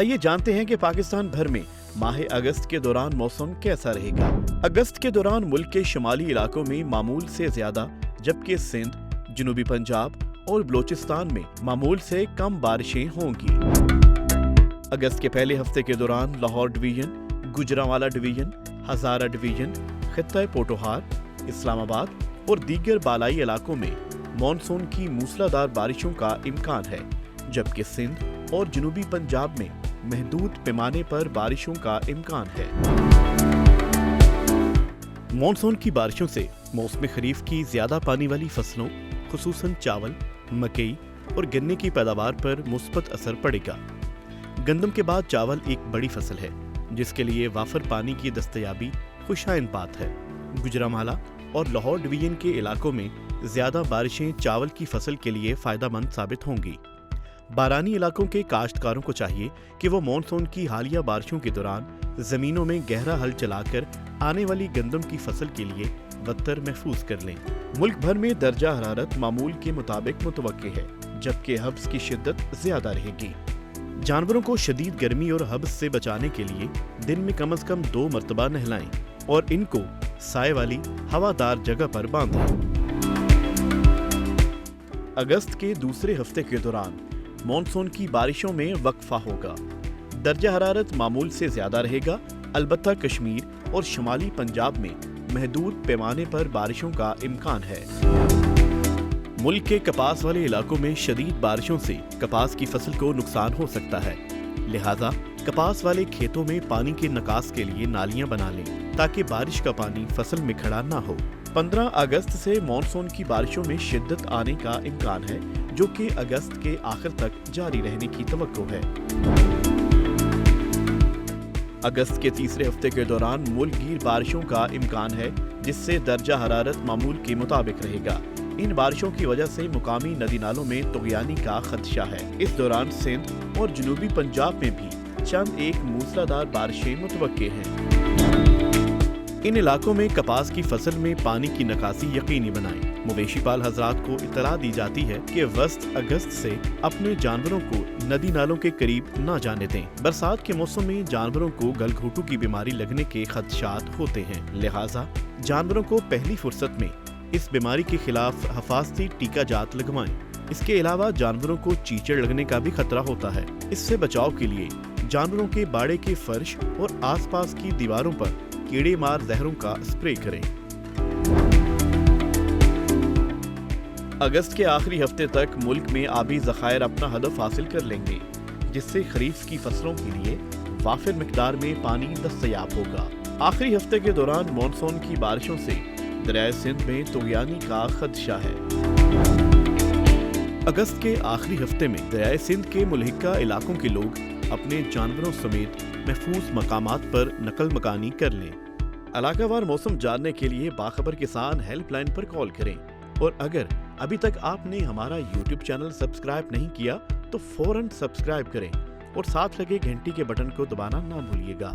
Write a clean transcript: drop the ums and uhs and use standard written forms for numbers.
आइए जानते हैं कि पाकिस्तान भर में माह अगस्त के दौरान मौसम कैसा रहेगा। अगस्त के दौरान मुल्क के शुमाली इलाकों में मामूल से ज्यादा, जबकि सिंध, जनूबी पंजाब और बलोचिस्तान में मामूल से कम बारिशें होंगी। अगस्त के पहले हफ्ते के दौरान लाहौर डिवीजन, गुजरांवाला डिवीजन, हजारा डिवीजन, खित्ता पोटोहार, इस्लामाबाद और दीगर बालाई इलाकों में मानसून की मूसलाधार बारिशों का इम्कान है, जबकि सिंध और जनूबी पंजाब में महदूद पैमाने पर बारिशों का इम्कान है। मानसून की बारिशों से मौसम खरीफ की ज्यादा पानी वाली फसलों, खुसूसन चावल, मकई और गन्ने की पैदावार पर मुस्बत असर पड़ेगा। गंदम के बाद चावल एक बड़ी फसल है, जिसके लिए वाफर पानी की दस्तयाबी खुशाइन बात है। गुजरांवाला और लाहौर डिवीजन के इलाकों में ज्यादा बारिशें चावल की फसल के लिए फायदेमंद साबित होंगी। बारानी इलाकों के काश्तकारों को चाहिए कि वो मानसून की हालिया बारिशों के दौरान जमीनों में गहरा हल चलाकर आने वाली गंदम की फसल के लिए बत्तर महफूज कर लें। मुल्क भर में दर्जा हरारत मामूल के मुताबिक मुतवक्के है, जबकि हब्स की शिद्दत ज्यादा रहेगी। जानवरों को शदीद गर्मी और हब्स से बचाने के लिए दिन में कम से कम 2 मरतबा नहलाएं और इनको साए वाली हवादार जगह पर बांधें। अगस्त के दूसरे हफ्ते के दौरान मानसून की बारिशों में वक्फा होगा। दर्जा हरारत मामूल से ज्यादा रहेगा, अलबत्ता कश्मीर और शुमाली पंजाब में महदूद पैमाने पर बारिशों का इम्कान है। मुल्क के कपास वाले इलाकों में शदीद बारिशों से कपास की फसल को नुकसान हो सकता है, लिहाजा कपास वाले खेतों में पानी के निकास के लिए नालियां बना लें ताकि बारिश का पानी फसल में खड़ा ना हो। 15 अगस्त से मानसून की बारिशों में शिद्दत आने का इम्कान है, जो कि अगस्त के आखिर तक जारी रहने की तवक्को है। अगस्त के तीसरे हफ्ते के दौरान मुल्कगीर बारिशों का इम्कान है, जिससे दर्जा हरारत मामूल के मुताबिक रहेगा। इन बारिशों की वजह से मुकामी नदी नालों में तुगयानी का खदशा है। इस दौरान सिंध और जनूबी पंजाब में भी चंद एक मूसलाधार बारिशें मुतवक्के हैं। इन इलाकों में कपास की फसल में पानी की निकासी यकीनी बनाएं। मवेशी पाल हजरात को इतला दी जाती है कि वस्त अगस्त से अपने जानवरों को नदी नालों के करीब न जाने दें। बरसात के मौसम में जानवरों को गलघोटू की बीमारी लगने के खदशात होते हैं, लिहाजा जानवरों को पहली फुर्सत में इस बीमारी के खिलाफ हिफाजती टीका जात लगवाएं। इसके अलावा जानवरों को चीचड़ लगने का भी खतरा होता है। इससे बचाव के लिए जानवरों के बाड़े के फर्श और आसपास की दीवारों पर कीड़े मार जहरों का स्प्रे करें। अगस्त के आखिरी हफ्ते तक मुल्क में आबी ज़खायर अपना हदफ हासिल कर लेंगे, जिससे खरीफ की फसलों के लिए वाफिर मिकदार में पानी दस्तयाब होगा। आखिरी हफ्ते के दौरान मानसून की बारिशों से दरियाए सिंध में तुगयानी का खदशा है। अगस्त के आखिरी हफ्ते में दरियाए सिंध के मुल्हिका इलाकों के लोग अपने जानवरों समेत महफूज मकामात पर नकल मकानी कर लें। इलाकावार मौसम जानने के लिए बाखबर किसान हेल्पलाइन पर कॉल करें, और अगर अभी तक आपने हमारा YouTube चैनल सब्सक्राइब नहीं किया तो फौरन सब्सक्राइब करें और साथ लगे घंटी के बटन को दबाना ना भूलिएगा।